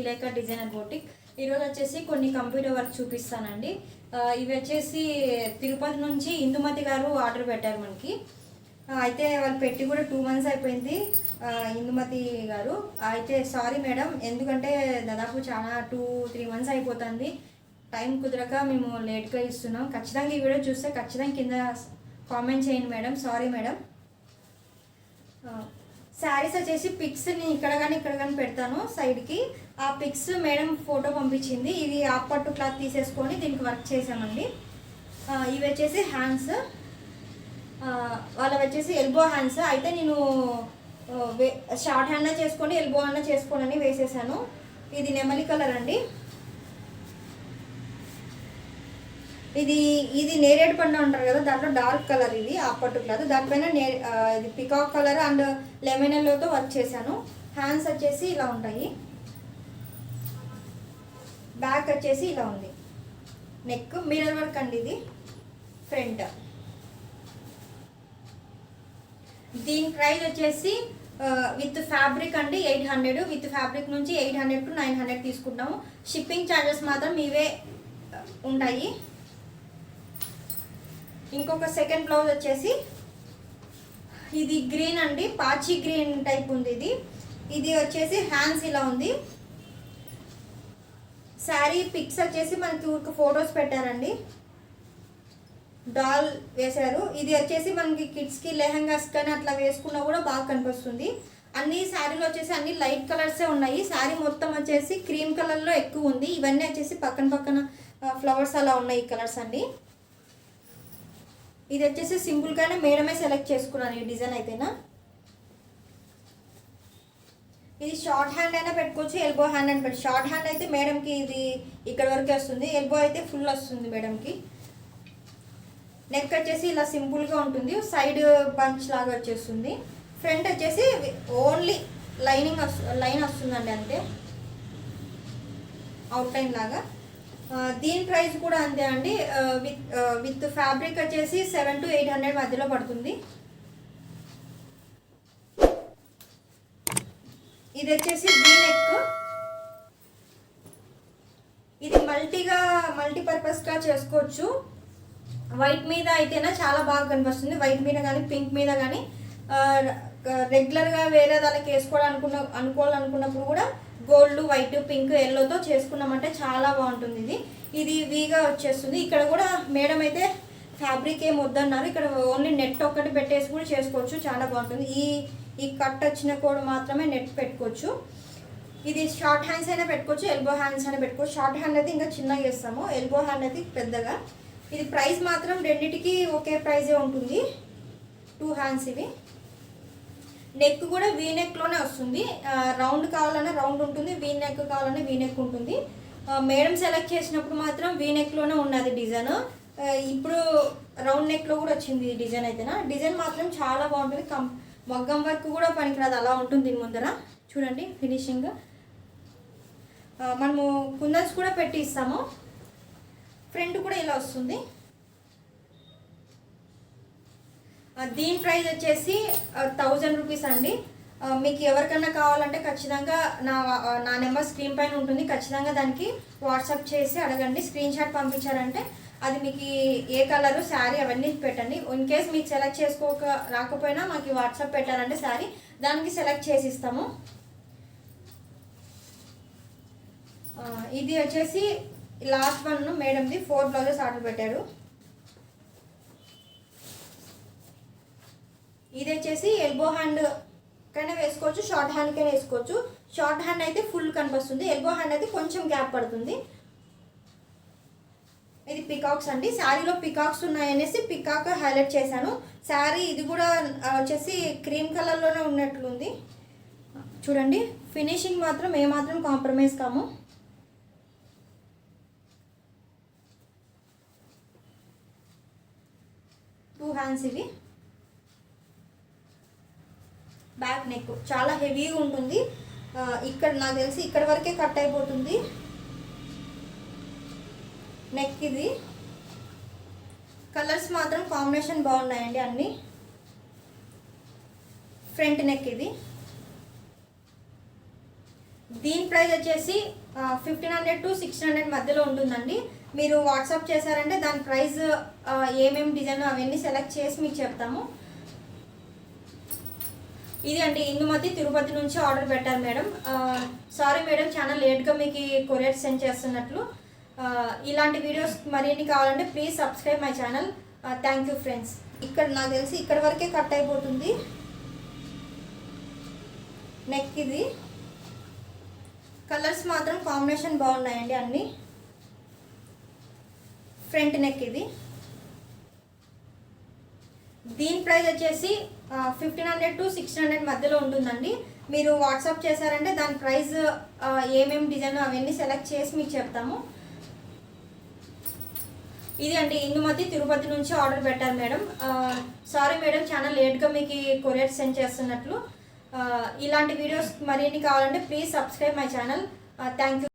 Srilekha designer boutique. ఈరోజు వచ్చేసి కొన్ని కంప్యూటర్ వర్క్ చూపిస్తానండి. ఇవి వచ్చేసి తిరుపతి నుంచి ఇందుమతి గారు ఆర్డర్ పెట్టారు మనకి. అయితే వాళ్ళు పెట్టి కూడా 2 months అయిపోయింది. ఇందుమతి గారు అయితే సారీ మేడం, ఎందుకంటే దాదాపు చాలా 2-3 months అయిపోతుంది. టైం కుదరక మేము లేట్గా ఇస్తున్నాం. ఖచ్చితంగా ఈ వీడియో చూస్తే ఖచ్చితంగా కింద కామెంట్ చేయండి మేడం. Sorry madam. శారీస్ వచ్చేసి పిక్స్ని ఇక్కడ కానీ పెడతాను సైడ్కి. ఆ పిక్స్ మేడం ఫోటో పంపించింది. ఇది ఆపట్టు క్లాత్ తీసేసుకొని దీనికి వర్క్ చేసామండి. ఇవి వచ్చేసి హ్యాండ్స్, వాళ్ళ వచ్చేసి ఎల్బో హ్యాండ్స్. అయితే నేను షార్ట్ హ్యాండ్ చేసుకొని ఎల్బో హ్యాండ్ చేసుకోండి అని వేసేసాను. ఇది నెమలి కలర్ అండి. ఇది నేరేడు పండు అంటారు కదా, దాంట్లో డార్క్ కలర్ ఇది ఆపట్టు క్లాత్. దానిపైన ఇది పికాక్ కలర్ అండ్ లెమన్ ఎల్లోతో వర్క్ చేశాను. హ్యాండ్స్ వచ్చేసి ఇలా ఉంటాయి, బ్యాక్ వచ్చేసి ఇలా ఉంది, నెక్ మిర్రర్ వర్క్ అండి. ఇది ఫ్రంట్. దీని ప్రైస్ వచ్చేసి విత్ ఫ్యాబ్రిక్ అండి 800. విత్ ఫ్యాబ్రిక్ నుంచి 800 to 900 తీసుకుంటాము. షిప్పింగ్ ఛార్జెస్ మాత్రం ఇవే ఉంటాయి. ఇంకొక సెకండ్ బ్లౌజ్ వచ్చేసి ఇది గ్రీన్ అండి, పాచి గ్రీన్ టైప్ ఉంది. ఇది వచ్చేసి హ్యాండ్స్ ఇలా ఉంది. శారీ పిక్స్ వచ్చేసి మనకి ఊరికి ఫొటోస్ పెట్టారండి, డాల్ వేశారు. ఇది వచ్చేసి మనకి కిడ్స్కి లెహంగాస్ కానీ అట్లా వేసుకున్నా కూడా బాగా కనిపిస్తుంది. అన్ని శారీలు వచ్చేసి అన్ని లైట్ కలర్సే ఉన్నాయి. శారీ మొత్తం వచ్చేసి క్రీమ్ కలర్లో ఎక్కువ ఉంది. ఇవన్నీ వచ్చేసి పక్కన ఫ్లవర్స్ అలా ఉన్నాయి ఈ కలర్స్ అండి. ఇది వచ్చేసి సింపుల్గానే మేడమే సెలెక్ట్ చేసుకున్నాను ఈ డిజైన్ అయితేనా. ఇది షార్ట్ హ్యాండ్ అయినా పెట్టుకోవచ్చు, ఎల్బో హ్యాండ్ అని పెట్టి. షార్ట్ హ్యాండ్ అయితే మేడంకి ఇది ఇక్కడ వరకే వస్తుంది, ఎల్బో అయితే ఫుల్ వస్తుంది మేడంకి. నెక్ వచ్చేసి ఇలా సింపుల్గా ఉంటుంది, సైడ్ బంచ్ లాగా వచ్చేస్తుంది. ఫ్రంట్ వచ్చేసి ఓన్లీ లైన్ వస్తుందండి అంతే, అవుట్లైన్ లాగా. దీని ప్రైస్ కూడా అంతే అండి. విత్ ఫ్యాబ్రిక్ వచ్చేసి 700 to 800 మధ్యలో పడుతుంది. ఇది వచ్చేసి వీ నెక్. ఇది మల్టీపర్పస్గా చేసుకోవచ్చు. వైట్ మీద అయితేనా చాలా బాగా కనిపిస్తుంది. వైట్ మీద కానీ పింక్ మీద కానీ రెగ్యులర్గా వేరే దానికి అనుకోవాలనుకున్నప్పుడు కూడా గోల్డ్, వైట్, పింక్, ఎల్లోతో చేసుకున్నామంటే చాలా బాగుంటుంది. ఇది వీగా వచ్చేస్తుంది. ఇక్కడ కూడా మేడం అయితే ఫ్యాబ్రిక్ ఏం వద్దన్నారు, ఇక్కడ ఓన్లీ నెట్ ఒక్కటి పెట్టేసి కూడా చేసుకోవచ్చు, చాలా బాగుంటుంది. ఈ కట్ వచ్చిన కోడ్ మాత్రమే నెట్ పెట్టుకోవచ్చు. ఇది షార్ట్ హ్యాండ్స్ అయినా పెట్టుకోవచ్చు, ఎల్బో హ్యాండ్స్ అయినా పెట్టుకోవచ్చు. షార్ట్ హ్యాండ్ అయితే ఇంకా చిన్నగా చేస్తాము, ఎల్బో హ్యాండ్ అయితే పెద్దగా. ఇది ప్రైస్ మాత్రం రెండింటికి ఒకే ప్రైజే ఉంటుంది. 2 హ్యాండ్స్ ఇవి. నెక్ కూడా వీ నెక్లోనే వస్తుంది. రౌండ్ కావాలన్నా రౌండ్ ఉంటుంది, వీ నెక్ కావాలన్నా వీ నెక్ ఉంటుంది. మేడం సెలెక్ట్ చేసినప్పుడు మాత్రం వీ నెక్లోనే ఉన్నది డిజైన్. ఇప్పుడు రౌండ్ నెక్లో కూడా వచ్చింది ఈ డిజైన్ అయితేనా. డిజైన్ మాత్రం చాలా బాగుంటుంది. మగ్గం వర్క్ కూడా పనికిరాదు, అలా ఉంటుంది దీని ముందర. చూడండి ఫినిషింగ్. మనము కుందన్స్ కూడా పెట్టి ఇస్తాము. ఫ్రంట్ కూడా ఇలా వస్తుంది. దీని ప్రైస్ వచ్చేసి 1000 రూపీస్ అండి. మీకు ఎవరికన్నా కావాలంటే ఖచ్చితంగా నా నెంబర్ స్క్రీన్ పైన ఉంటుంది. ఖచ్చితంగా దానికి వాట్సాప్ చేసి అడగండి. స్క్రీన్ షాట్ పంపించారంటే అది మీకు ఏ కలరు శారీ అవన్నీ పెట్టండి. ఇన్ కేస్ మీకు సెలెక్ట్ రాకపోయినా మాకు వాట్సాప్ పెట్టారంటే శారీ దానికి సెలెక్ట్ చేసి ఇస్తాము. ఇది వచ్చేసి లాస్ట్ వన్ మేడంది 4 బ్లౌజెస్ ఆర్డర్ పెట్టారు. ఇది వచ్చేసి ఎల్బో హ్యాండ్ కైనా వేసుకోవచ్చు, షార్ట్ హ్యాండ్ కైనా వేసుకోవచ్చు. షార్ట్ హ్యాండ్ అయితే ఫుల్ కనిపిస్తుంది, ఎల్బో హ్యాండ్ అయితే కొంచెం గ్యాప్ పడుతుంది. ఇది పికాక్స్ అండి. శారీలో పికాక్స్ ఉన్నాయనేసి పికాక్ హైలైట్ చేశాను. శారీ ఇది కూడా వచ్చేసి క్రీమ్ కలర్లోనే ఉన్నట్లుంది. చూడండి ఫినిషింగ్ మాత్రం ఏమాత్రం కాంప్రమైజ్ కాము. టూ హ్యాండ్స్ ఇవి. బ్యాక్ నెక్ చాలా హెవీగా ఉంటుంది. ఇక్కడ నాకు తెలిసి ఇక్కడ వరకే కట్ అయిపోతుంది నెక్. ఇది కలర్స్ మాత్రం కాంబినేషన్ బాగున్నాయండి అన్నీ. ఫ్రంట్ నెక్ ఇది. దీని ప్రైస్ వచ్చేసి 1500 to 1600 మధ్యలో ఉంటుందండి. మీరు వాట్సాప్ చేశారంటే దాని ప్రైస్ ఏమేమి డిజైన్ అవన్నీ సెలెక్ట్ చేసి మీకు చెప్తాము. ఇది అండి ఇందుమతి తిరుపతి నుంచి ఆర్డర్ పెట్టారు మేడం. సారీ మేడం, చాలా లేట్గా మీకు కొరియర్ సెండ్ చేస్తున్నట్లు. ఇలాంటి వీడియోస్ మరిన్ని కావాలంటే please subscribe my channel. Thank you friends. ఇక్కడ నాకు తెలిసి ఇక్కడ వరకే కట్ అయిపోతుంది నెక్. ఇది కలర్స్ మాత్రం కాంబినేషన్ బాగున్నాయండి అన్నీ. ఫ్రంట్ నెక్ ఇది. దీని ప్రైస్ వచ్చేసి 1500 to 1600 మధ్యలో ఉంటుందండి. మీరు వాట్సాప్ చేశారంటే దాని ప్రైస్ ఏమేమి డిజైన్ అవన్నీ సెలెక్ట్ చేసి మీకు చెప్తాము. ఇది అండి ఇందుమతి తిరుపతి నుంచి ఆర్డర్ పెట్టారు మేడం. సారీ మేడం, చాలా లేట్గా మీకు కొరియర్ సెండ్ చేస్తున్నట్లు. ఇలాంటి వీడియోస్ మరిన్ని కావాలంటే please subscribe my channel. Thank you.